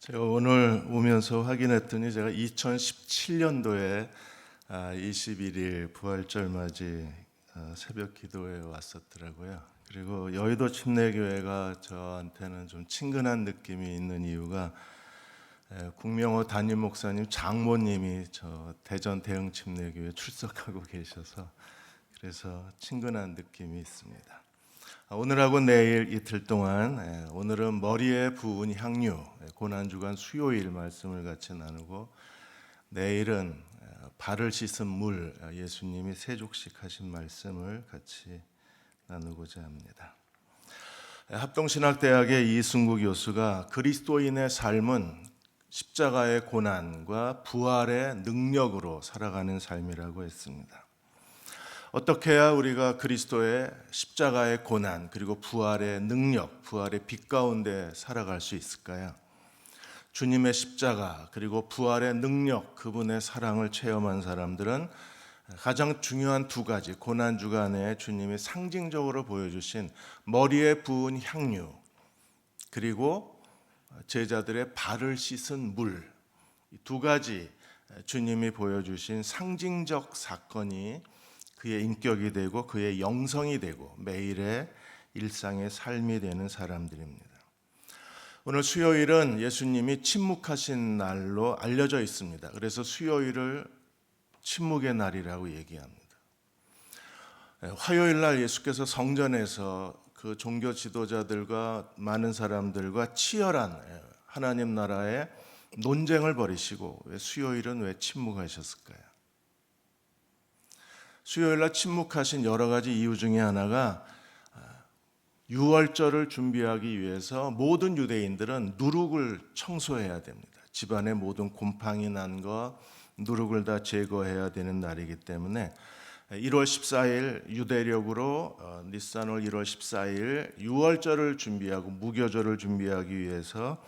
제가 오늘 오면서 확인했더니 제가 2017년도에 21일 부활절 맞이 새벽 기도에 왔었더라고요. 그리고 여의도 침례교회가 저한테는 좀 친근한 느낌이 있는 이유가 국명호 담임 목사님 장모님이 저 대전 대흥 침례교회 출석하고 계셔서 그래서 친근한 느낌이 있습니다. 오늘하고 내일 이틀 동안 오늘은 머리에 부은 향유 고난주간 수요일 말씀을 같이 나누고 내일은 발을 씻은 물 예수님이 세족식 하신 말씀을 같이 나누고자 합니다. 합동신학대학의 이승구 교수가 그리스도인의 삶은 십자가의 고난과 부활의 능력으로 살아가는 삶이라고 했습니다. 어떻게 해야 우리가 그리스도의 십자가의 고난 그리고 부활의 능력, 부활의 빛 가운데 살아갈 수 있을까요? 주님의 십자가 그리고 부활의 능력, 그분의 사랑을 체험한 사람들은 가장 중요한 두 가지, 고난주간에 주님이 상징적으로 보여주신 머리에 부은 향유 그리고 제자들의 발을 씻은 물, 이 두 가지 주님이 보여주신 상징적 사건이 그의 인격이 되고 그의 영성이 되고 매일의 일상의 삶이 되는 사람들입니다. 오늘 수요일은 예수님이 침묵하신 날로 알려져 있습니다. 그래서 수요일을 침묵의 날이라고 얘기합니다. 화요일 날 예수께서 성전에서 그 종교 지도자들과 많은 사람들과 치열한 하나님 나라의 논쟁을 벌이시고 수요일은 왜 침묵하셨을까요? 수요일날 침묵하신 여러 가지 이유 중에 하나가 유월절을 준비하기 위해서 모든 유대인들은 누룩을 청소해야 됩니다. 집안에 모든 곰팡이 난 거 누룩을 다 제거해야 되는 날이기 때문에 1월 14일 유대력으로 니산월 1월 14일 유월절을 준비하고 무교절을 준비하기 위해서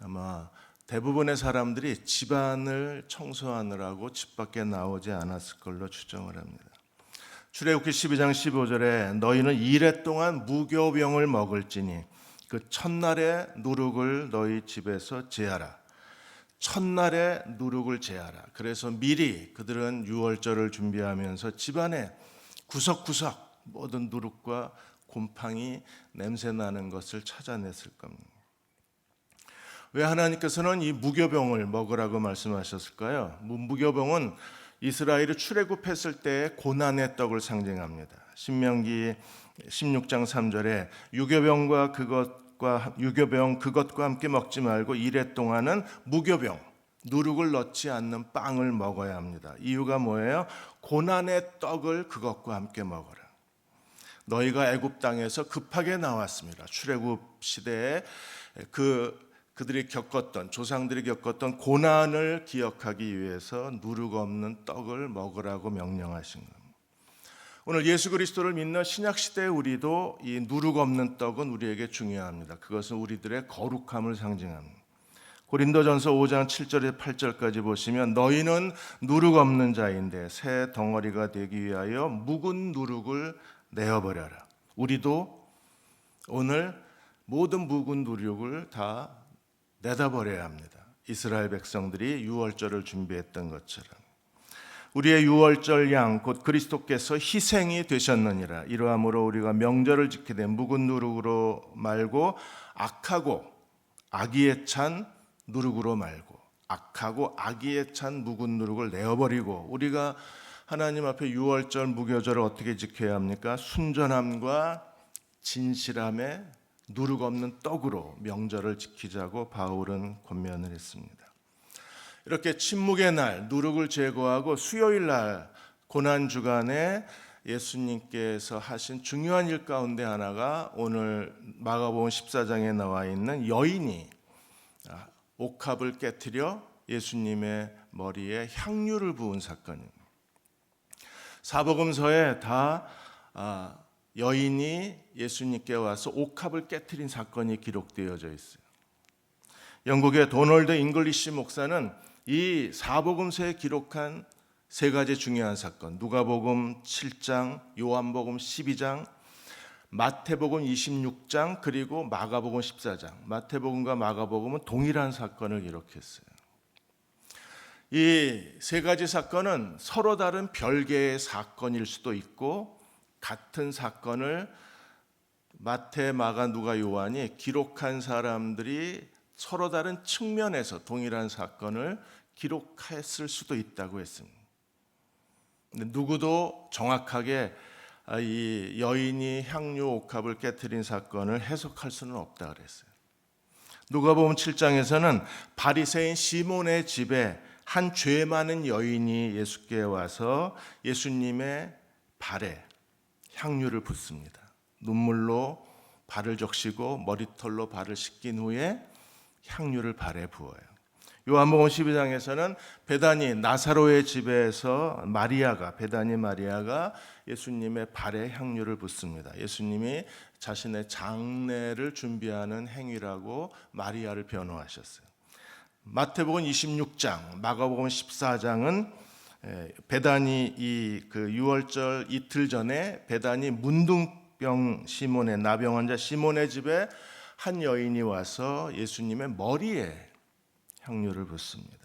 아마 대부분의 사람들이 집안을 청소하느라고 집 밖에 나오지 않았을 걸로 추정을 합니다. 출애굽기 12장 15절에 너희는 이레 동안 무교병을 먹을지니 그 첫날에 누룩을 너희 집에서 제하라. 첫날에 누룩을 제하라. 그래서 미리 그들은 유월절을 준비하면서 집안에 구석구석 모든 누룩과 곰팡이 냄새 나는 것을 찾아냈을 겁니다. 왜 하나님께서는 이 무교병을 먹으라고 말씀하셨을까요? 무교병은 이스라엘이 출애굽했을 때 고난의 떡을 상징합니다. 신명기 16장 3절에 유교병 그것과 함께 먹지 말고 이레 동안은 무교병 누룩을 넣지 않는 빵을 먹어야 합니다. 이유가 뭐예요? 고난의 떡을 그것과 함께 먹어라. 너희가 애굽 땅에서 급하게 나왔습니다. 출애굽 시대에 그들이 겪었던 조상들이 겪었던 고난을 기억하기 위해서 누룩 없는 떡을 먹으라고 명령하신 겁니다. 오늘 예수 그리스도를 믿는 신약 시대의 우리도 이 누룩 없는 떡은 우리에게 중요합니다. 그것은 우리들의 거룩함을 상징합니다. 고린도전서 5장 7절에서 8절까지 보시면 너희는 누룩 없는 자인데 새 덩어리가 되기 위하여 묵은 누룩을 내어버려라. 우리도 오늘 모든 묵은 누룩을 다 내다버려야 합니다. 이스라엘 백성들이 유월절을 준비했던 것처럼 우리의 유월절 양 곧 그리스도께서 희생이 되셨느니라. 이러함으로 우리가 명절을 지키되 묵은 누룩으로 말고 악하고 악의에 찬 누룩으로 말고 악하고 악의에 찬 묵은 누룩을 내어버리고 우리가 하나님 앞에 유월절 무교절을 어떻게 지켜야 합니까? 순전함과 진실함에 누룩 없는 떡으로 명절을 지키자고 바울은 권면을 했습니다. 이렇게 침묵의 날 누룩을 제거하고 수요일 날 고난주간에 예수님께서 하신 중요한 일 가운데 하나가 오늘 마가복음 14장에 나와 있는 여인이 옥합을 깨트려 예수님의 머리에 향유를 부은 사건입니다. 사복음서에 다 여인이 예수님께 와서 옥합을 깨트린 사건이 기록되어져 있어요. 영국의 도널드 잉글리시 목사는 이 사복음서에 기록한 세 가지 중요한 사건, 누가복음 7장, 요한복음 12장, 마태복음 26장 그리고 마가복음 14장. 마태복음과 마가복음은 동일한 사건을 기록했어요. 이 세 가지 사건은 서로 다른 별개의 사건일 수도 있고 같은 사건을 마태, 마가, 누가, 요한이 기록한 사람들이 서로 다른 측면에서 동일한 사건을 기록했을 수도 있다고 했습니다. 근데 누구도 정확하게 이 여인이 향유 옥합을 깨뜨린 사건을 해석할 수는 없다 그랬어요. 누가복음 7장에서는 바리새인 시몬의 집에 한 죄 많은 여인이 예수께 와서 예수님의 발에 향유를 붓습니다. 눈물로 발을 적시고 머리털로 발을 씻긴 후에 향유를 발에 부어요. 요한복음 12장에서는 베다니 나사로의 집에서 베다니 마리아가 예수님의 발에 향유를 붓습니다. 예수님이 자신의 장례를 준비하는 행위라고 마리아를 변호하셨어요. 마태복음 26장, 마가복음 14장은 베다니 그 유월절 이틀 전에 베다니 문둥병 시몬의 나병 환자 시몬의 집에 한 여인이 와서 예수님의 머리에 향유를 붓습니다.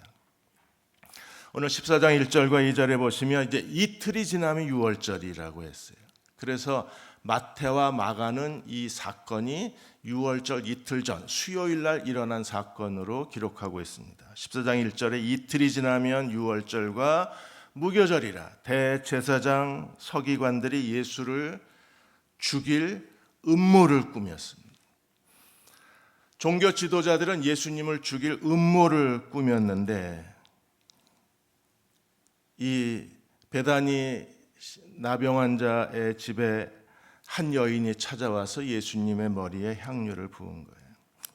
오늘 14장 1절과 2절에 보시면 이제 이틀이 지나면 유월절이라고 했어요. 그래서 마태와 마가는 이 사건이 유월절 이틀 전 수요일 날 일어난 사건으로 기록하고 있습니다. 14장 1절에 이틀이 지나면 유월절과 무교절이라 대제사장 서기관들이 예수를 죽일 음모를 꾸몄습니다. 종교 지도자들은 예수님을 죽일 음모를 꾸몄는데 이 베다니 나병 환자의 집에 한 여인이 찾아와서 예수님의 머리에 향유를 부은 거예요.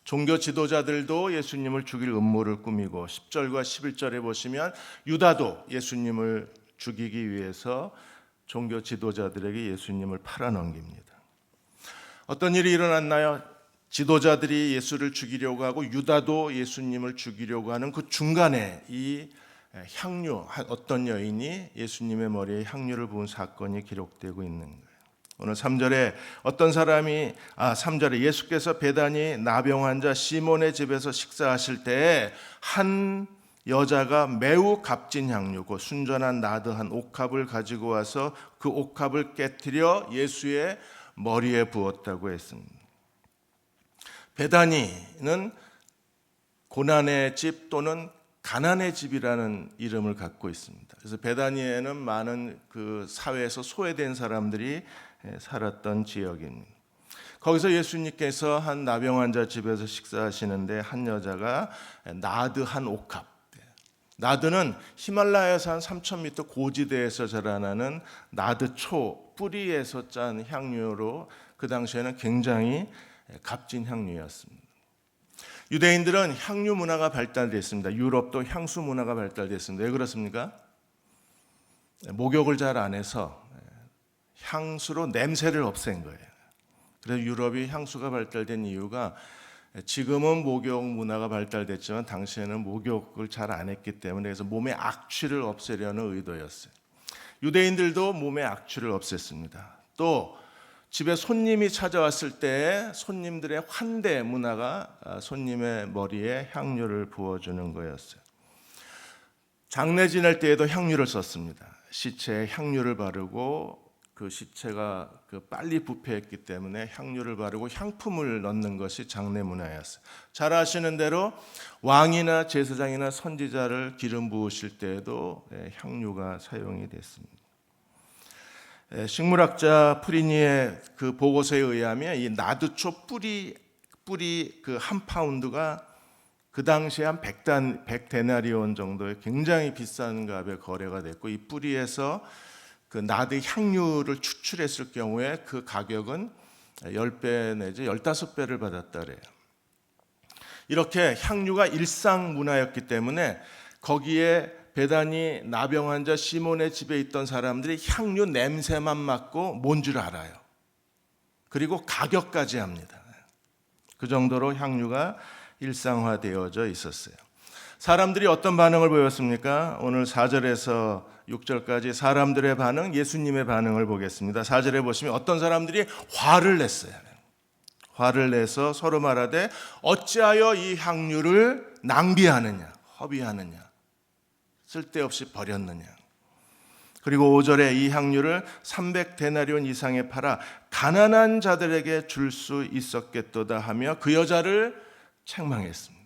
종교 지도자들도 예수님을 죽일 음모를 꾸미고 10절과 11절에 보시면 유다도 예수님을 죽이기 위해서 종교 지도자들에게 예수님을 팔아넘깁니다. 어떤 일이 일어났나요? 지도자들이 예수를 죽이려고 하고 유다도 예수님을 죽이려고 하는 그 중간에 이 향유, 어떤 여인이 예수님의 머리에 향유를 부은 사건이 기록되고 있는 거예요. 오늘 3절에 어떤 사람이 3절에 예수께서 베다니 나병 환자 시몬의 집에서 식사하실 때에 한 여자가 매우 값진 향유, 그 순전한 나드 한 옥합을 가지고 와서 그 옥합을 깨뜨려 예수의 머리에 부었다고 했습니다. 베다니는 고난의 집 또는 가난의 집이라는 이름을 갖고 있습니다. 그래서 베다니에는 많은 그 사회에서 소외된 사람들이 살았던 지역입니다. 거기서 예수님께서 한 나병 환자 집에서 식사하시는데 한 여자가 나드 한 옥합, 나드는 히말라야에서 한 3,000m 고지대에서 자라나는 나드초 뿌리에서 짠 향유로 그 당시에는 굉장히 값진 향유였습니다. 유대인들은 향유 문화가 발달됐습니다. 유럽도 향수 문화가 발달됐습니다. 왜 그렇습니까? 목욕을 잘 안 해서 향수로 냄새를 없앤 거예요. 그래서 유럽이 향수가 발달된 이유가 지금은 목욕 문화가 발달됐지만 당시에는 목욕을 잘 안 했기 때문에 그래서 몸의 악취를 없애려는 의도였어요. 유대인들도 몸의 악취를 없앴습니다. 또 집에 손님이 찾아왔을 때 손님들의 환대 문화가 손님의 머리에 향유를 부어주는 거였어요. 장례 지낼 때에도 향유를 썼습니다. 시체에 향유를 바르고 그 시체가 빨리 부패했기 때문에 향유를 바르고 향품을 넣는 것이 장례 문화였어요. 잘 아시는 대로 왕이나 제사장이나 선지자를 기름 부으실 때에도 향유가 사용이 됐습니다. 식물학자 프리니의 그 보고서에 의하면 이 나드초 뿌리 그 한 파운드가 그 당시에 한 100데나리온 정도의 굉장히 비싼 값에 거래가 됐고 이 뿌리에서 그 나드 향유를 추출했을 경우에 그 가격은 10배 내지 15배를 받았다 그래요. 이렇게 향유가 일상 문화였기 때문에 거기에 베다니 나병 환자 시몬의 집에 있던 사람들이 향유 냄새만 맡고 뭔 줄 알아요. 그리고 가격까지 합니다. 그 정도로 향유가 일상화되어져 있었어요. 사람들이 어떤 반응을 보였습니까? 오늘 4절에서 6절까지 사람들의 반응, 예수님의 반응을 보겠습니다. 4절에 보시면 어떤 사람들이 화를 냈어요. 화를 내서 서로 말하되 어찌하여 이 향유를 낭비하느냐, 허비하느냐, 쓸데없이 버렸느냐. 그리고 5절에 이 향유를 300데나리온 이상에 팔아 가난한 자들에게 줄 수 있었겠도다 하며 그 여자를 책망했습니다.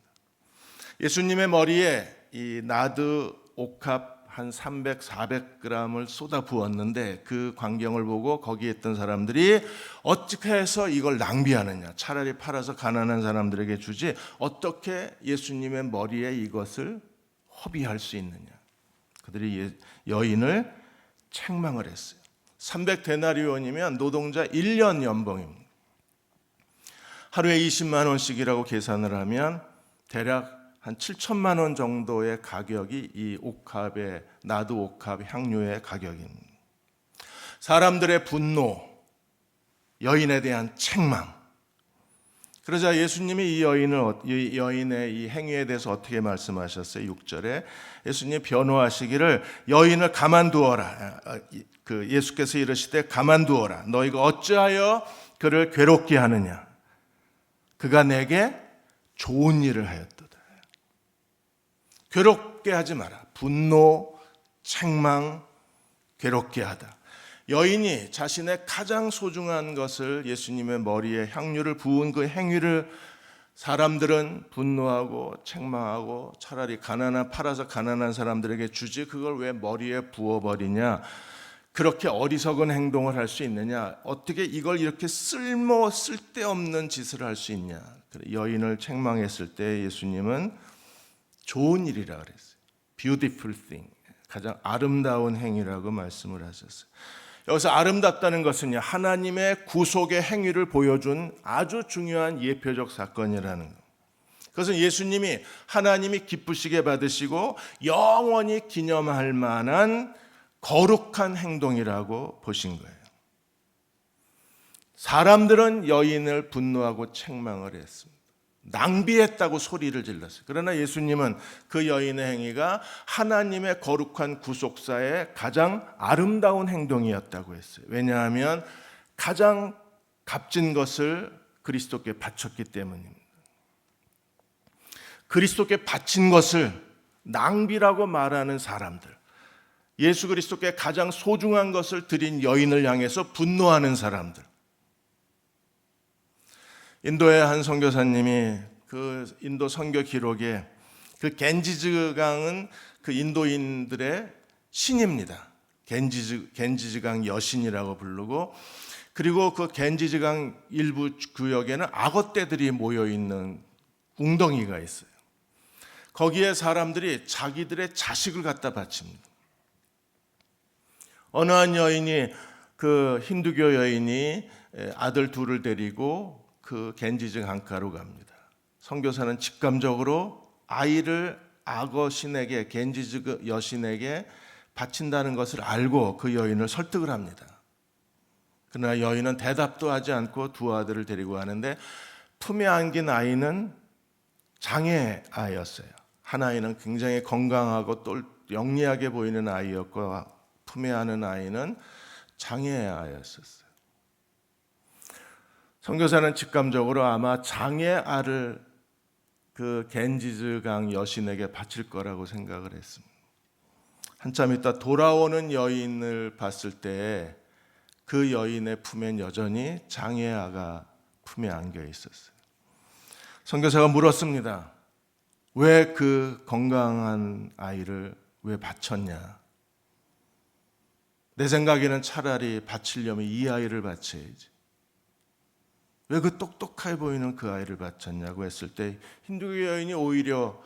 예수님의 머리에 이 나드 옥합 한 300, 400g을 쏟아 부었는데 그 광경을 보고 거기에 있던 사람들이 어떻게 해서 이걸 낭비하느냐, 차라리 팔아서 가난한 사람들에게 주지 어떻게 예수님의 머리에 이것을 허비할 수 있느냐. 그들이 여인을 책망을 했어요. 300데나리온이면 노동자 1년 연봉입니다. 하루에 20만 원씩이라고 계산을 하면 대략 한 7천만 원 정도의 가격이 이 옥합의 나드 옥합 향유의 가격입니다. 사람들의 분노, 여인에 대한 책망. 그러자 예수님이 이 여인의 이 행위에 대해서 어떻게 말씀하셨어요? 6절에 예수님이 변호하시기를 여인을 가만두어라. 예수께서 이르시되 가만두어라. 너희가 어찌하여 그를 괴롭게 하느냐? 그가 내게 좋은 일을 하였도다. 괴롭게 하지 마라. 분노, 책망, 괴롭게 하다. 여인이 자신의 가장 소중한 것을 예수님의 머리에 향유를 부은 그 행위를 사람들은 분노하고 책망하고 차라리 팔아서 가난한 사람들에게 주지 그걸 왜 머리에 부어버리냐. 그렇게 어리석은 행동을 할 수 있느냐. 어떻게 이걸 이렇게 쓸데없는 짓을 할 수 있냐. 여인을 책망했을 때 예수님은 좋은 일이라 그랬어요. Beautiful thing. 가장 아름다운 행위라고 말씀을 하셨어요. 여기서 아름답다는 것은 하나님의 구속의 행위를 보여준 아주 중요한 예표적 사건이라는 것. 그것은 예수님이 하나님이 기쁘시게 받으시고 영원히 기념할 만한 거룩한 행동이라고 보신 거예요. 사람들은 여인을 분노하고 책망을 했습니다. 낭비했다고 소리를 질렀어요. 그러나 예수님은 그 여인의 행위가 하나님의 거룩한 구속사의 가장 아름다운 행동이었다고 했어요. 왜냐하면 가장 값진 것을 그리스도께 바쳤기 때문입니다. 그리스도께 바친 것을 낭비라고 말하는 사람들, 예수 그리스도께 가장 소중한 것을 드린 여인을 향해서 분노하는 사람들. 인도의 한 선교사님이 그 인도 선교 기록에 그 겐지즈강은 그 인도인들의 신입니다. 겐지즈강 여신이라고 부르고, 그리고 그 겐지즈강 일부 구역에는 악어떼들이 모여 있는 웅덩이가 있어요. 거기에 사람들이 자기들의 자식을 갖다 바칩니다. 어느 한 여인이 그 힌두교 여인이 아들 둘을 데리고 그 겐지즈 강가로 갑니다. 선교사는 직감적으로 아이를 악어 신에게, 겐지즈 여신에게 바친다는 것을 알고 그 여인을 설득을 합니다. 그러나 여인은 대답도 하지 않고 두 아들을 데리고 가는데 품에 안긴 아이는 장애 아이였어요. 한 아이는 굉장히 건강하고 또 영리하게 보이는 아이였고 품에 안은 아이는 장애 아이였었어요. 선교사는 직감적으로 아마 장애아를 그 겐지즈강 여신에게 바칠 거라고 생각을 했습니다. 한참 있다 돌아오는 여인을 봤을 때 그 여인의 품엔 여전히 장애아가 품에 안겨 있었어요. 선교사가 물었습니다. 왜 그 건강한 아이를 왜 바쳤냐? 내 생각에는 차라리 바치려면 이 아이를 바쳐야지. 왜 그 똑똑해 보이는 그 아이를 바쳤냐고 했을 때 힌두교 여인이 오히려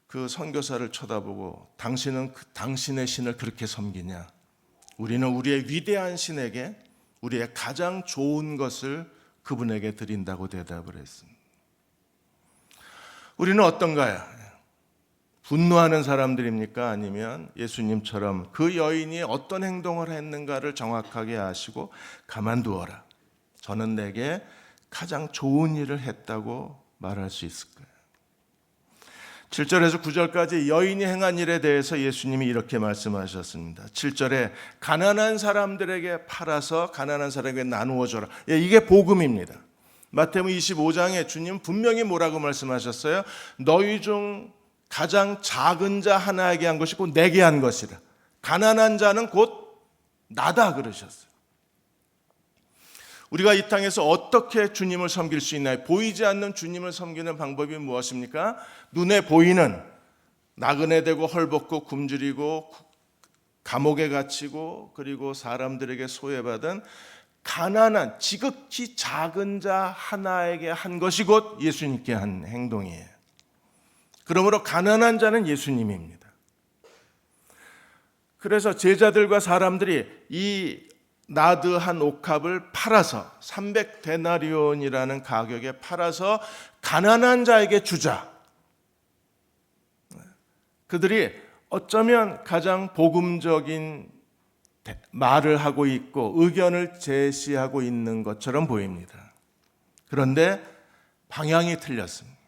그 선교사를 쳐다보고 당신은 당신의 신을 그렇게 섬기냐? 우리는 우리의 위대한 신에게 우리의 가장 좋은 것을 그분에게 드린다고 대답을 했습니다. 우리는 어떤가요? 분노하는 사람들입니까? 아니면 예수님처럼 그 여인이 어떤 행동을 했는가를 정확하게 아시고 가만두어라. 저는 내게 가장 좋은 일을 했다고 말할 수 있을까요? 7절에서 9절까지 여인이 행한 일에 대해서 예수님이 이렇게 말씀하셨습니다. 7절에 가난한 사람들에게 팔아서 가난한 사람에게 나누어 줘라. 이게 복음입니다. 마태복음 25장에 주님 분명히 뭐라고 말씀하셨어요? 너희 중 가장 작은 자 하나에게 한 것이 곧 내게 한 것이라. 가난한 자는 곧 나다 그러셨어요. 우리가 이 땅에서 어떻게 주님을 섬길 수 있나요? 보이지 않는 주님을 섬기는 방법이 무엇입니까? 눈에 보이는 나그네 되고 헐벗고 굶주리고 감옥에 갇히고 그리고 사람들에게 소외받은 가난한 지극히 작은 자 하나에게 한 것이 곧 예수님께 한 행동이에요. 그러므로 가난한 자는 예수님입니다. 그래서 제자들과 사람들이 이 나드 한 옥합을 팔아서 300데나리온이라는 가격에 팔아서 가난한 자에게 주자. 그들이 어쩌면 가장 복음적인 말을 하고 있고 의견을 제시하고 있는 것처럼 보입니다. 그런데 방향이 틀렸습니다.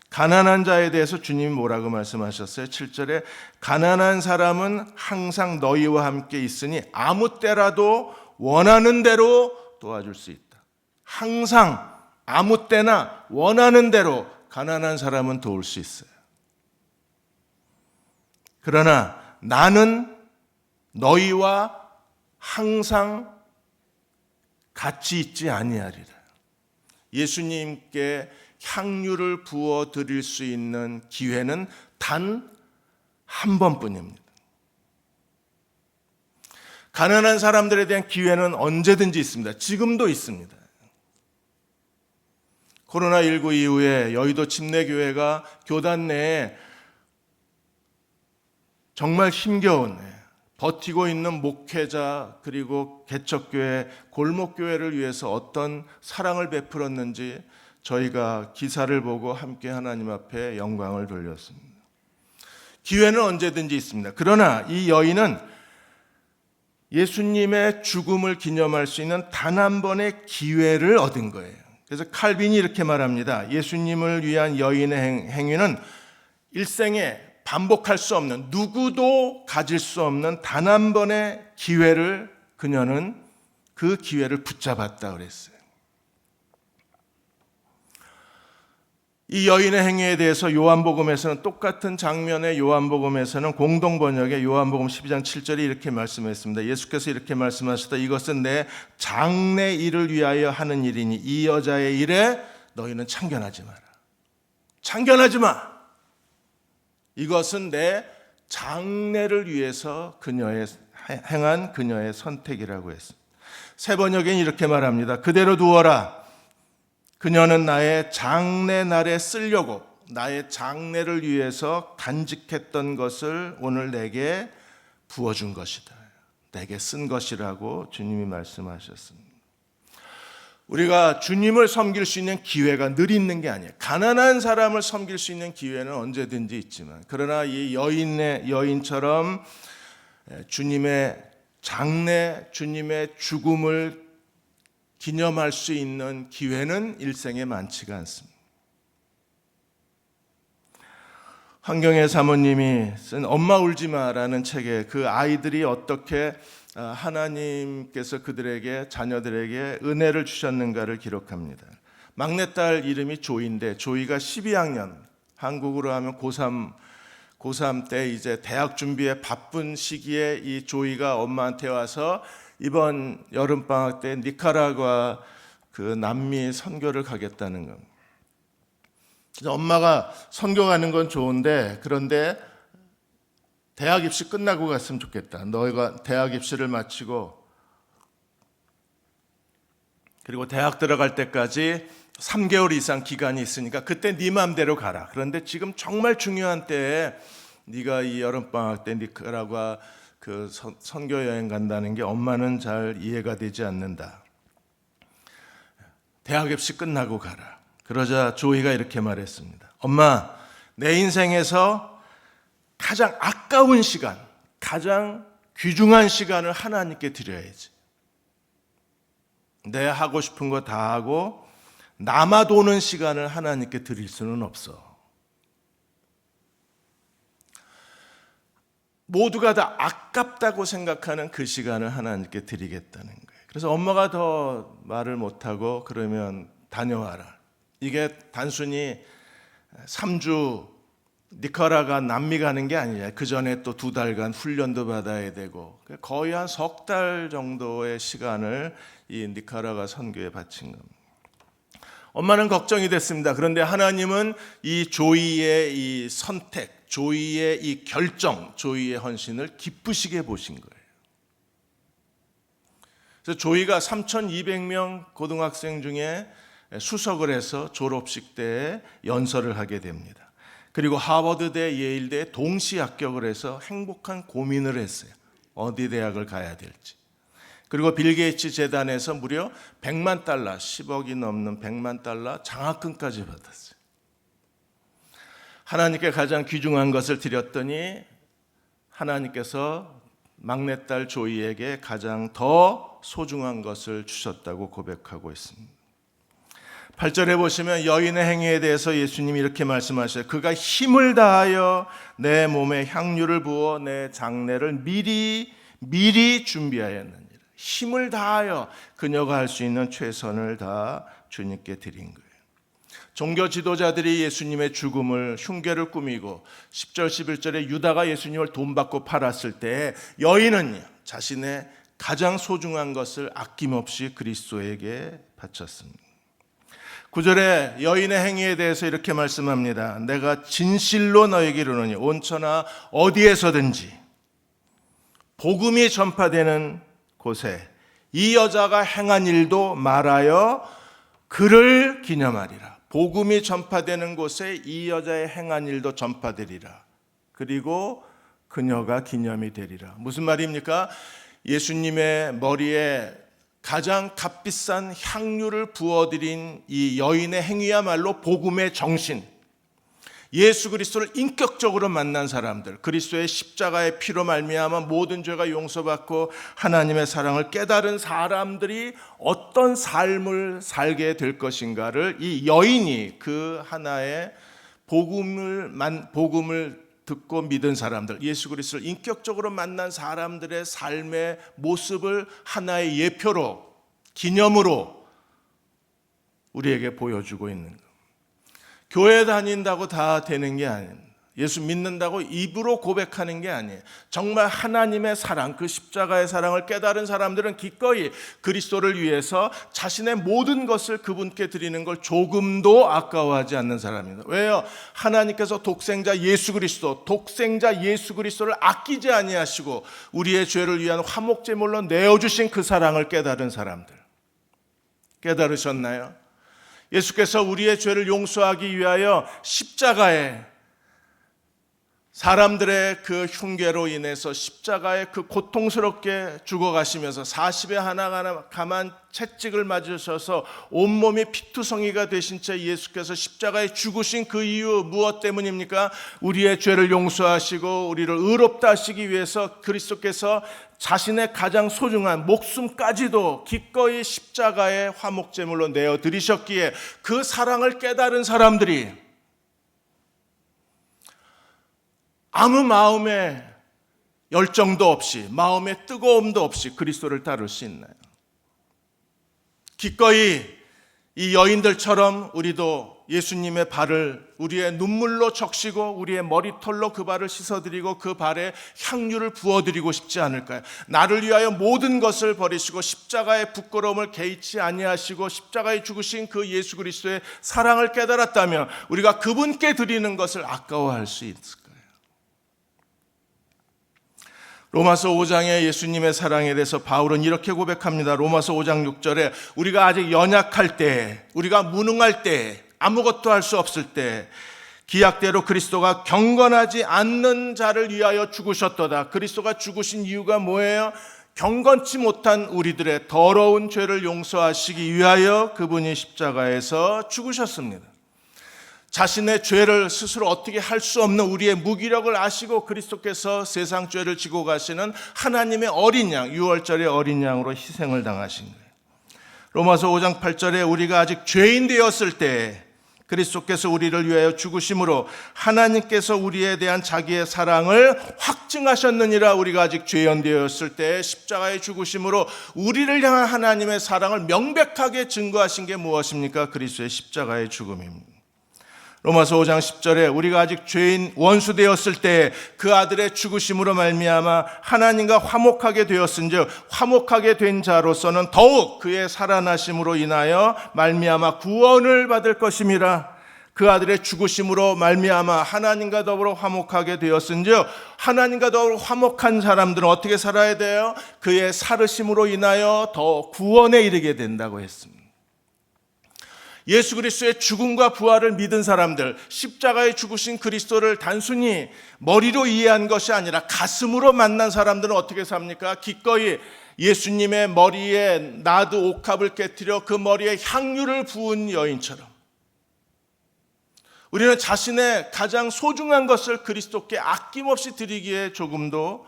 가난한 자에 대해서 주님이 뭐라고 말씀하셨어요? 7절에 가난한 사람은 항상 너희와 함께 있으니 아무 때라도 원하는 대로 도와줄 수 있다. 항상 아무 때나 원하는 대로 가난한 사람은 도울 수 있어요. 그러나 나는 너희와 항상 같이 있지 아니하리라. 예수님께 향유를 부어 드릴 수 있는 기회는 단 한 번뿐입니다. 가난한 사람들에 대한 기회는 언제든지 있습니다. 지금도 있습니다. 코로나19 이후에 여의도 침례교회가 교단 내에 정말 힘겨운 버티고 있는 목회자 그리고 개척교회, 골목교회를 위해서 어떤 사랑을 베풀었는지 저희가 기사를 보고 함께 하나님 앞에 영광을 돌렸습니다. 기회는 언제든지 있습니다. 그러나 이 여인은 예수님의 죽음을 기념할 수 있는 단 한 번의 기회를 얻은 거예요. 그래서 칼빈이 이렇게 말합니다. 예수님을 위한 여인의 행위는 일생에 반복할 수 없는, 누구도 가질 수 없는 단 한 번의 기회를 그녀는 그 기회를 붙잡았다 그랬어요. 이 여인의 행위에 대해서 요한복음에서는 똑같은 장면의 요한복음에서는 공동번역의 요한복음 12장 7절에 이렇게 말씀했습니다. 예수께서 이렇게 말씀하셨다. 이것은 내 장래 일을 위하여 하는 일이니 이 여자의 일에 너희는 참견하지 마라. 참견하지 마. 이것은 내 장래를 위해서 그녀의 행한 그녀의 선택이라고 했습니다. 새 번역에는 이렇게 말합니다. 그대로 두어라. 그녀는 나의 장래 날에 쓰려고 나의 장래를 위해서 간직했던 것을 오늘 내게 부어준 것이다. 내게 쓴 것이라고 주님이 말씀하셨습니다. 우리가 주님을 섬길 수 있는 기회가 늘 있는 게 아니에요. 가난한 사람을 섬길 수 있는 기회는 언제든지 있지만, 그러나 이 여인처럼 주님의 장래, 주님의 죽음을 기념할 수 있는 기회는 일생에 많지가 않습니다. 황경애 사모님이 쓴 엄마 울지 마라는 책에 그 아이들이 어떻게 하나님께서 그들에게, 자녀들에게 은혜를 주셨는가를 기록합니다. 막내딸 이름이 조이인데 조이가 12학년, 한국으로 하면 고3 때 이제 대학 준비에 바쁜 시기에 이 조이가 엄마한테 와서 이번 여름방학 때 니카라과 그 남미 선교를 가겠다는 겁니다. 그래서 엄마가 선교 가는 건 좋은데, 그런데 대학 입시 끝나고 갔으면 좋겠다. 너희가 대학 입시를 마치고 그리고 대학 들어갈 때까지 3개월 이상 기간이 있으니까 그때 네 마음대로 가라. 그런데 지금 정말 중요한 때에 네가 이 여름방학 때 니카라과 그 선교 여행 간다는 게 엄마는 잘 이해가 되지 않는다. 대학 입시 끝나고 가라. 그러자 조이가 이렇게 말했습니다. 엄마, 내 인생에서 가장 아까운 시간, 가장 귀중한 시간을 하나님께 드려야지. 내 하고 싶은 거 다 하고 남아 도는 시간을 하나님께 드릴 수는 없어. 모두가 다 아깝다고 생각하는 그 시간을 하나님께 드리겠다는 거예요. 그래서 엄마가 더 말을 못하고 그러면 다녀와라. 이게 단순히 3주 니카라가 남미 가는 게 아니에요. 그 전에 또 2달간 훈련도 받아야 되고 거의 한 3달 정도의 시간을 이 니카라가 선교에 바친 겁니다. 엄마는 걱정이 됐습니다. 그런데 하나님은 이 조이의 이 선택, 조이의 이 결정, 조이의 헌신을 기쁘시게 보신 거예요. 그래서 조이가 3,200명 고등학생 중에 수석을 해서 졸업식 때에 연설을 하게 됩니다. 그리고 하버드대, 예일대에 동시 합격을 해서 행복한 고민을 했어요. 어디 대학을 가야 될지. 그리고 빌 게이츠 재단에서 무려 100만 달러, 10억이 넘는 100만 달러 장학금까지 받았어요. 하나님께 가장 귀중한 것을 드렸더니 하나님께서 막내딸 조이에게 가장 더 소중한 것을 주셨다고 고백하고 있습니다. 8절에 보시면 여인의 행위에 대해서 예수님이 이렇게 말씀하셔요. 그가 힘을 다하여 내 몸에 향유를 부어 내 장례를 미리 준비하였느니라. 힘을 다하여 그녀가 할 수 있는 최선을 다 주님께 드린 거예요. 종교 지도자들이 예수님의 죽음을 흉계를 꾸미고 10절 11절에 유다가 예수님을 돈 받고 팔았을 때 여인은 자신의 가장 소중한 것을 아낌없이 그리스도에게 바쳤습니다. 9절에 여인의 행위에 대해서 이렇게 말씀합니다. 내가 진실로 너에게 이르노니 온천하 어디에서든지 복음이 전파되는 곳에 이 여자가 행한 일도 말하여 그를 기념하리라. 복음이 전파되는 곳에 이 여자의 행한 일도 전파되리라. 그리고 그녀가 기념이 되리라. 무슨 말입니까? 예수님의 머리에 가장 값비싼 향유를 부어드린 이 여인의 행위야말로 복음의 정신, 예수 그리스도를 인격적으로 만난 사람들, 그리스도의 십자가의 피로 말미암아 모든 죄가 용서받고 하나님의 사랑을 깨달은 사람들이 어떤 삶을 살게 될 것인가를 이 여인이 그 하나의 복음을 듣고 믿은 사람들, 예수 그리스도를 인격적으로 만난 사람들의 삶의 모습을 하나의 예표로, 기념으로 우리에게 보여주고 있는 것. 교회 다닌다고 다 되는 게 아니에요. 예수 믿는다고 입으로 고백하는 게 아니에요. 정말 하나님의 사랑, 그 십자가의 사랑을 깨달은 사람들은 기꺼이 그리스도를 위해서 자신의 모든 것을 그분께 드리는 걸 조금도 아까워하지 않는 사람입니다. 왜요? 하나님께서 독생자 예수 그리스도를 아끼지 아니하시고 우리의 죄를 위한 화목제물로 내어주신 그 사랑을 깨달은 사람들. 깨달으셨나요? 예수께서 우리의 죄를 용서하기 위하여 십자가에 사람들의 그 흉계로 인해서 십자가에 그 고통스럽게 죽어가시면서 40에 하나 감한 채찍을 맞으셔서 온몸이 피투성이가 되신 채 예수께서 십자가에 죽으신 그 이유 무엇 때문입니까? 우리의 죄를 용서하시고 우리를 의롭다 하시기 위해서 그리스도께서 자신의 가장 소중한 목숨까지도 기꺼이 십자가의 화목제물로 내어드리셨기에 그 사랑을 깨달은 사람들이 아무 마음의 열정도 없이, 마음의 뜨거움도 없이 그리스도를 따를 수 있나요? 기꺼이 이 여인들처럼 우리도 예수님의 발을 우리의 눈물로 적시고 우리의 머리털로 그 발을 씻어드리고 그 발에 향유를 부어드리고 싶지 않을까요? 나를 위하여 모든 것을 버리시고 십자가의 부끄러움을 개의치 아니하시고 십자가에 죽으신 그 예수 그리스도의 사랑을 깨달았다면 우리가 그분께 드리는 것을 아까워할 수 있을까요? 로마서 5장의 예수님의 사랑에 대해서 바울은 이렇게 고백합니다. 로마서 5장 6절에 우리가 아직 연약할 때, 우리가 무능할 때, 아무것도 할 수 없을 때 기약대로 그리스도가 경건하지 않는 자를 위하여 죽으셨도다. 그리스도가 죽으신 이유가 뭐예요? 경건치 못한 우리들의 더러운 죄를 용서하시기 위하여 그분이 십자가에서 죽으셨습니다. 자신의 죄를 스스로 어떻게 할 수 없는 우리의 무기력을 아시고 그리스도께서 세상 죄를 지고 가시는 하나님의 어린 양, 유월절의 어린 양으로 희생을 당하신 거예요. 로마서 5장 8절에 우리가 아직 죄인 되었을 때 그리스도께서 우리를 위하여 죽으심으로 하나님께서 우리에 대한 자기의 사랑을 확증하셨느니라. 우리가 아직 죄연되었을 때 십자가의 죽으심으로 우리를 향한 하나님의 사랑을 명백하게 증거하신 게 무엇입니까? 그리스도의 십자가의 죽음입니다. 로마서 5장 10절에 우리가 아직 죄인 원수 되었을 때 그 아들의 죽으심으로 말미암아 하나님과 화목하게 되었은즉 화목하게 된 자로서는 더욱 그의 살아나심으로 인하여 말미암아 구원을 받을 것임이라. 그 아들의 죽으심으로 말미암아 하나님과 더불어 화목하게 되었은즉 하나님과 더불어 화목한 사람들은 어떻게 살아야 돼요? 그의 살으심으로 인하여 더 구원에 이르게 된다고 했습니다. 예수 그리스도의 죽음과 부활을 믿은 사람들, 십자가에 죽으신 그리스도를 단순히 머리로 이해한 것이 아니라 가슴으로 만난 사람들은 어떻게 삽니까? 기꺼이 예수님의 머리에 나드 옥합을 깨뜨려 그 머리에 향유를 부은 여인처럼 우리는 자신의 가장 소중한 것을 그리스도께 아낌없이 드리기에 조금도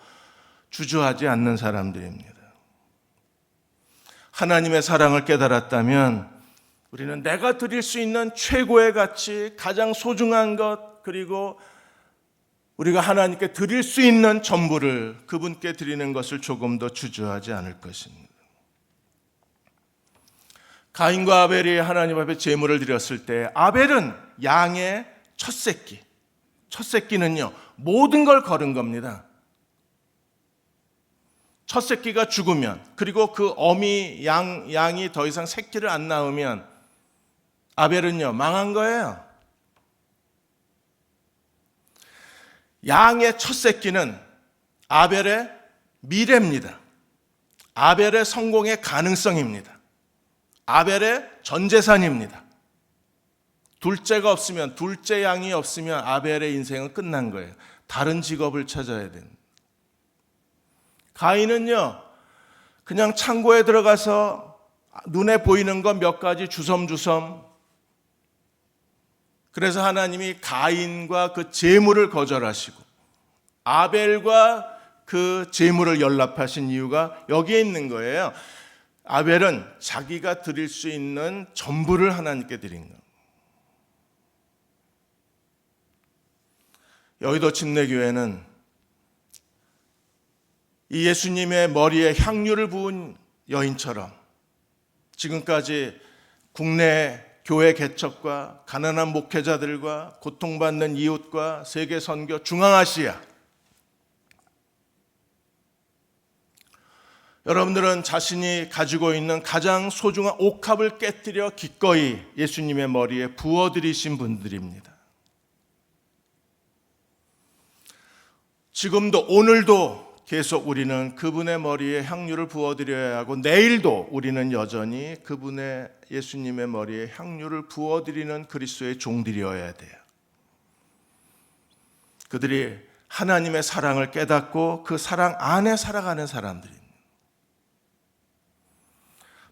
주저하지 않는 사람들입니다. 하나님의 사랑을 깨달았다면 우리는 내가 드릴 수 있는 최고의 가치, 가장 소중한 것, 그리고 우리가 하나님께 드릴 수 있는 전부를 그분께 드리는 것을 조금 더 주저하지 않을 것입니다. 가인과 아벨이 하나님 앞에 제물을 드렸을 때 아벨은 양의 첫 새끼, 첫 새끼는요 모든 걸 걸은 겁니다. 첫 새끼가 죽으면, 그리고 그 어미 양이 더 이상 새끼를 안 낳으면 아벨은요 망한 거예요. 양의 첫 새끼는 아벨의 미래입니다. 아벨의 성공의 가능성입니다. 아벨의 전 재산입니다. 둘째가 없으면, 둘째 양이 없으면 아벨의 인생은 끝난 거예요. 다른 직업을 찾아야 됩니다. 가인은요 그냥 창고에 들어가서 눈에 보이는 것 몇 가지 주섬주섬, 그래서 하나님이 가인과 그 제물을 거절하시고 아벨과 그 제물을 연락하신 이유가 여기에 있는 거예요. 아벨은 자기가 드릴 수 있는 전부를 하나님께 드린 거예요. 여의도 침례교회는 이 예수님의 머리에 향유를 부은 여인처럼 지금까지 국내 교회 개척과 가난한 목회자들과 고통받는 이웃과 세계 선교 중앙아시아, 여러분들은 자신이 가지고 있는 가장 소중한 옥합을 깨뜨려 기꺼이 예수님의 머리에 부어드리신 분들입니다. 지금도 오늘도 계속 우리는 그분의 머리에 향유를 부어드려야 하고 내일도 우리는 여전히 그분의 예수님의 머리에 향유를 부어드리는 그리스도의 종들이어야 돼요. 그들이 하나님의 사랑을 깨닫고 그 사랑 안에 살아가는 사람들입니다.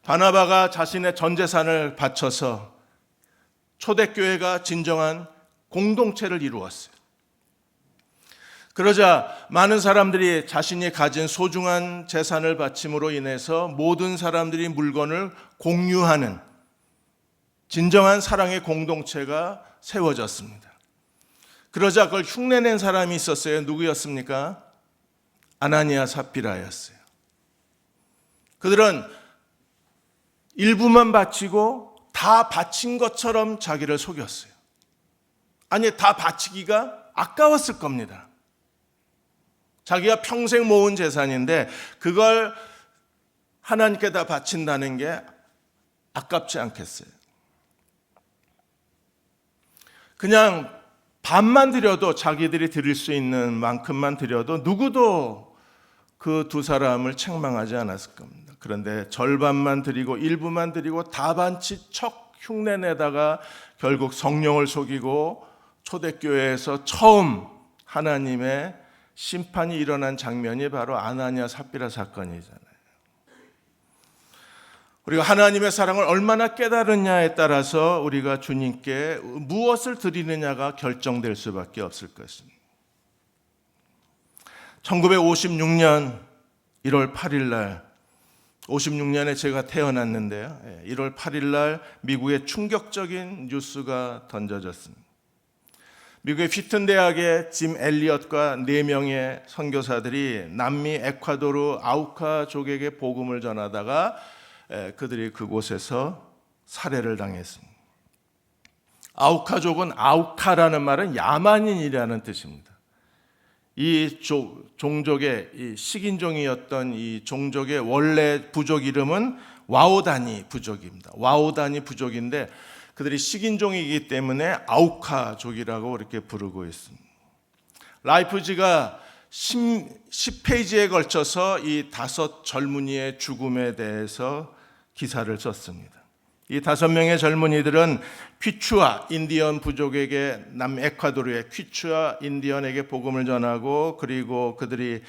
바나바가 자신의 전 재산을 바쳐서 초대교회가 진정한 공동체를 이루었어요. 그러자 많은 사람들이 자신이 가진 소중한 재산을 바침으로 인해서 모든 사람들이 물건을 공유하는 진정한 사랑의 공동체가 세워졌습니다. 그러자 그걸 흉내낸 사람이 있었어요. 누구였습니까? 아나니아 삽비라였어요. 그들은 일부만 바치고 다 바친 것처럼 자기를 속였어요. 아니, 다 바치기가 아까웠을 겁니다. 자기가 평생 모은 재산인데 그걸 하나님께 다 바친다는 게 아깝지 않겠어요? 그냥 반만 드려도, 자기들이 드릴 수 있는 만큼만 드려도 누구도 그 두 사람을 책망하지 않았을 겁니다. 그런데 절반만 드리고 일부만 드리고 다 반치 척 흉내내다가 결국 성령을 속이고 초대교회에서 처음 하나님의 심판이 일어난 장면이 바로 아나니아 삽비라 사건이잖아요. 우리가 하나님의 사랑을 얼마나 깨달으냐에 따라서 우리가 주님께 무엇을 드리느냐가 결정될 수밖에 없을 것입니다. 1956년 1월 8일 날 56년에 제가 태어났는데요. 1월 8일 날 미국에 충격적인 뉴스가 던져졌습니다. 미국의 피튼 대학의 짐 엘리엇과 4명의 선교사들이 남미 에콰도르 아우카족에게 복음을 전하다가 그들이 그곳에서 살해를 당했습니다. 아우카족은 아우카라는 말은 야만인이라는 뜻입니다. 이 종족의 이 식인종이었던 이 종족의 원래 부족 이름은 와오다니 부족입니다. 와오다니 부족인데 그들이 식인종이기 때문에 아우카족이라고 이렇게 부르고 있습니다. 라이프지가 10페이지에 걸쳐서 이 5 젊은이의 죽음에 대해서 기사를 썼습니다. 이 5명의 젊은이들은 퀴추아 인디언 부족에게 남에콰도르의 퀴추아 인디언에게 복음을 전하고 그리고 그들이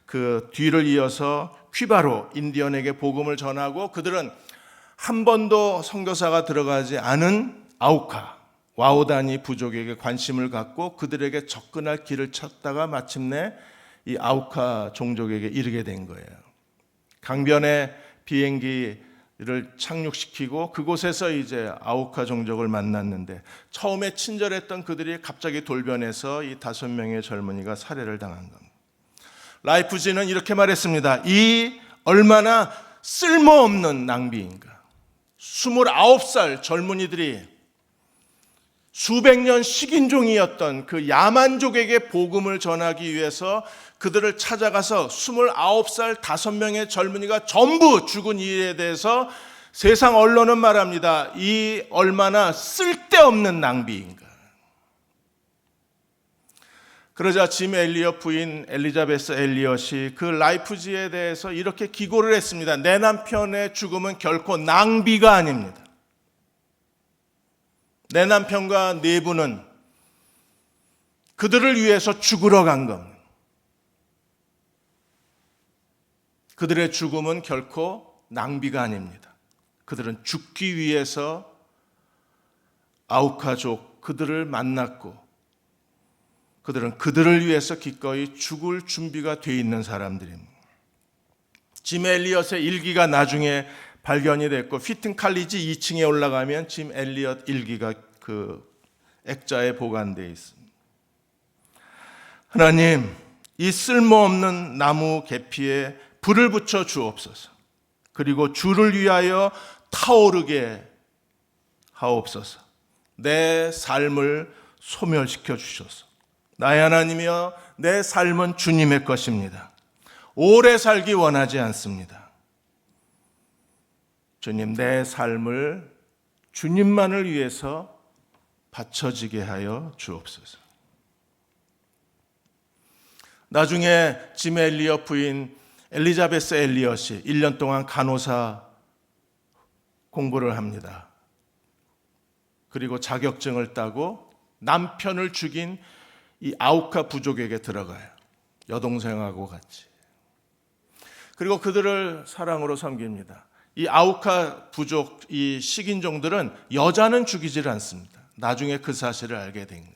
그 뒤를 이어서 퀴바로 인디언에게 복음을 전하고 그들은 한 번도 선교사가 들어가지 않은 아우카 와오다니 부족에게 관심을 갖고 그들에게 접근할 길을 찾다가 마침내 이 아우카 종족에게 이르게 된 거예요. 강변에 비행기를 착륙시키고 그곳에서 이제 아우카 종족을 만났는데 처음에 친절했던 그들이 갑자기 돌변해서 이 5명의 젊은이가 살해를 당한 겁니다. 라이프지는 이렇게 말했습니다. 이 얼마나 쓸모없는 낭비인가. 29살 젊은이들이 수백 년 식인종이었던 그 야만족에게 복음을 전하기 위해서 그들을 찾아가서 29살 5명의 젊은이가 전부 죽은 일에 대해서 세상 언론은 말합니다. 이 얼마나 쓸데없는 낭비인가. 그러자 짐 엘리엇 부인 엘리자베스 엘리엇이 그 라이프지에 대해서 이렇게 기고를 했습니다. 내 남편의 죽음은 결코 낭비가 아닙니다. 내 남편과 4분은 그들을 위해서 죽으러 간 겁니다. 그들의 죽음은 결코 낭비가 아닙니다. 그들은 죽기 위해서 아우카족 그들을 만났고 그들은 그들을 위해서 기꺼이 죽을 준비가 되어 있는 사람들입니다. 짐 엘리엇의 일기가 나중에 발견이 됐고 피튼 칼리지 2층에 올라가면 짐 엘리엇 일기가 그 액자에 보관되어 있습니다. 하나님, 이 쓸모없는 나무 계피에 불을 붙여 주옵소서. 그리고 주를 위하여 타오르게 하옵소서. 내 삶을 소멸시켜 주셔서. 나의 하나님이여, 내 삶은 주님의 것입니다. 오래 살기 원하지 않습니다. 주님, 내 삶을 주님만을 위해서 바쳐지게 하여 주옵소서. 나중에 짐 엘리엇 부인 엘리자베스 엘리엇이 1년 동안 간호사 공부를 합니다. 그리고 자격증을 따고 남편을 죽인 이 아우카 부족에게 들어가요. 여동생하고 같이. 그리고 그들을 사랑으로 섬깁니다. 이 아우카 부족, 이 식인종들은 여자는 죽이질 않습니다. 나중에 그 사실을 알게 된 거예요.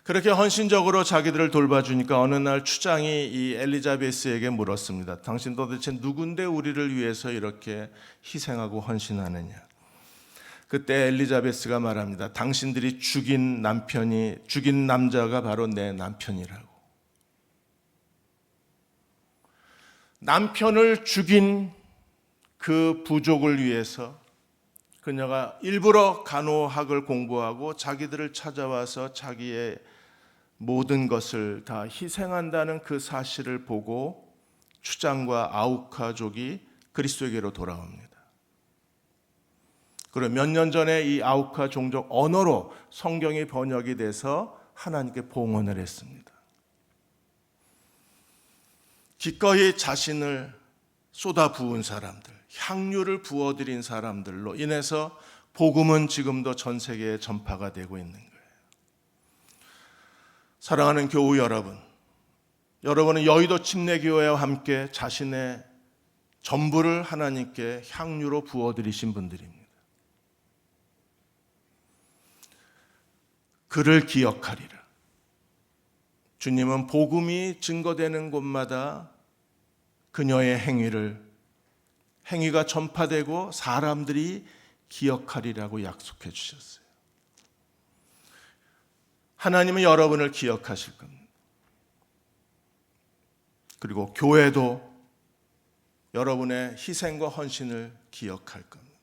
그렇게 헌신적으로 자기들을 돌봐주니까 어느 날 추장이 이 엘리자베스에게 물었습니다. 당신 도대체 누군데 우리를 위해서 이렇게 희생하고 헌신하느냐. 그때 엘리자베스가 말합니다. 당신들이 죽인 남자가 바로 내 남편이라고. 남편을 죽인 그 부족을 위해서 그녀가 일부러 간호학을 공부하고 자기들을 찾아와서 자기의 모든 것을 다 희생한다는 그 사실을 보고 추장과 아우카족이 그리스도에게로 돌아옵니다. 그리고 몇 년 전에 이 아우카 종족 언어로 성경이 번역이 돼서 하나님께 봉헌을 했습니다. 기꺼이 자신을 쏟아 부은 사람들, 향유를 부어드린 사람들로 인해서 복음은 지금도 전 세계에 전파가 되고 있는 거예요. 사랑하는 교우 여러분, 여러분은 여의도 침례교회와 함께 자신의 전부를 하나님께 향유로 부어드리신 분들입니다. 그를 기억하리라. 주님은 복음이 증거되는 곳마다 그녀의 행위를 행위가 전파되고 사람들이 기억하리라고 약속해 주셨어요. 하나님은 여러분을 기억하실 겁니다. 그리고 교회도 여러분의 희생과 헌신을 기억할 겁니다.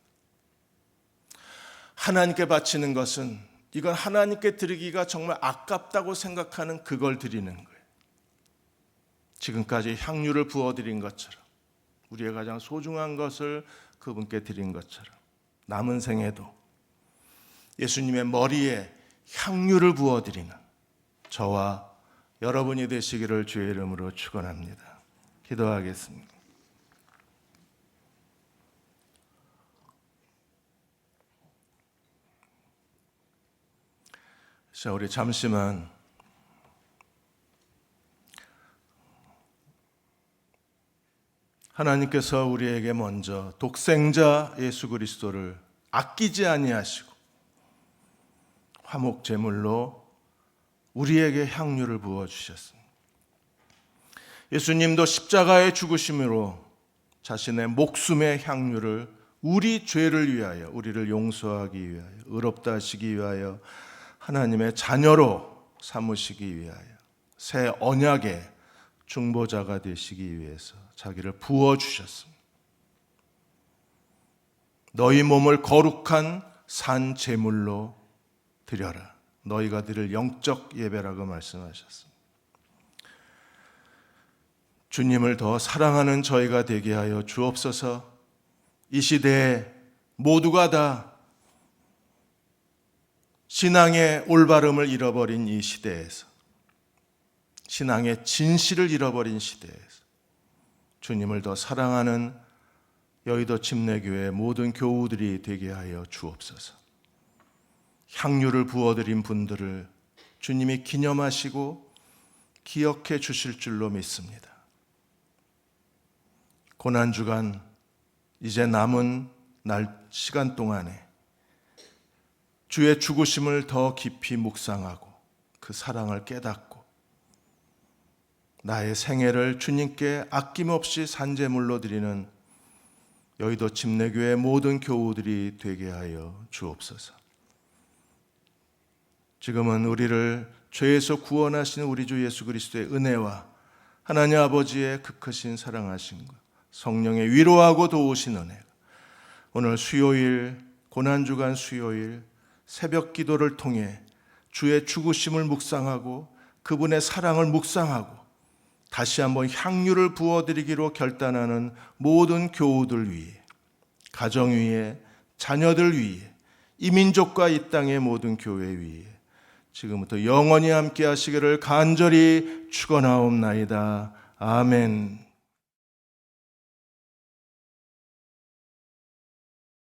하나님께 바치는 것은 이건 하나님께 드리기가 정말 아깝다고 생각하는 그걸 드리는 거예요. 지금까지 향유를 부어드린 것처럼, 우리의 가장 소중한 것을 그분께 드린 것처럼 남은 생에도 예수님의 머리에 향유를 부어드리는 저와 여러분이 되시기를 주의 이름으로 축원합니다. 기도하겠습니다. 자, 우리 잠시만 하나님께서 우리에게 먼저 독생자 예수 그리스도를 아끼지 아니하시고 화목 제물로 우리에게 향유를 부어 주셨습니다. 예수님도 십자가의 죽으심으로 자신의 목숨의 향유를 우리 죄를 위하여, 우리를 용서하기 위하여, 의롭다 하시기 위하여, 하나님의 자녀로 삼으시기 위하여, 새 언약의 중보자가 되시기 위해서 자기를 부어 주셨습니다. 너희 몸을 거룩한 산 제물로 드려라. 너희가 드릴 영적 예배라고 말씀하셨습니다. 주님을 더 사랑하는 저희가 되게 하여 주옵소서. 이 시대에 모두가 다 신앙의 올바름을 잃어버린 이 시대에서, 신앙의 진실을 잃어버린 시대에서 주님을 더 사랑하는 여의도 침례교회 모든 교우들이 되게 하여 주옵소서. 향유를 부어드린 분들을 주님이 기념하시고 기억해 주실 줄로 믿습니다. 고난주간 이제 남은 시간 동안에 주의 죽으심을 더 깊이 묵상하고 그 사랑을 깨닫고 나의 생애를 주님께 아낌없이 산제물로 드리는 여의도 침례교회 모든 교우들이 되게 하여 주옵소서. 지금은 우리를 죄에서 구원하시는 우리 주 예수 그리스도의 은혜와 하나님 아버지의 극크신 사랑하심과 성령의 위로하고 도우신 은혜가 오늘 수요일, 고난주간 수요일 새벽 기도를 통해 주의 죽으심을 묵상하고 그분의 사랑을 묵상하고 다시 한번 향유를 부어드리기로 결단하는 모든 교우들 위해, 가정 위에, 자녀들 위에, 이 민족과 이 땅의 모든 교회 위에 지금부터 영원히 함께 하시기를 간절히 축원하옵나이다. 아멘.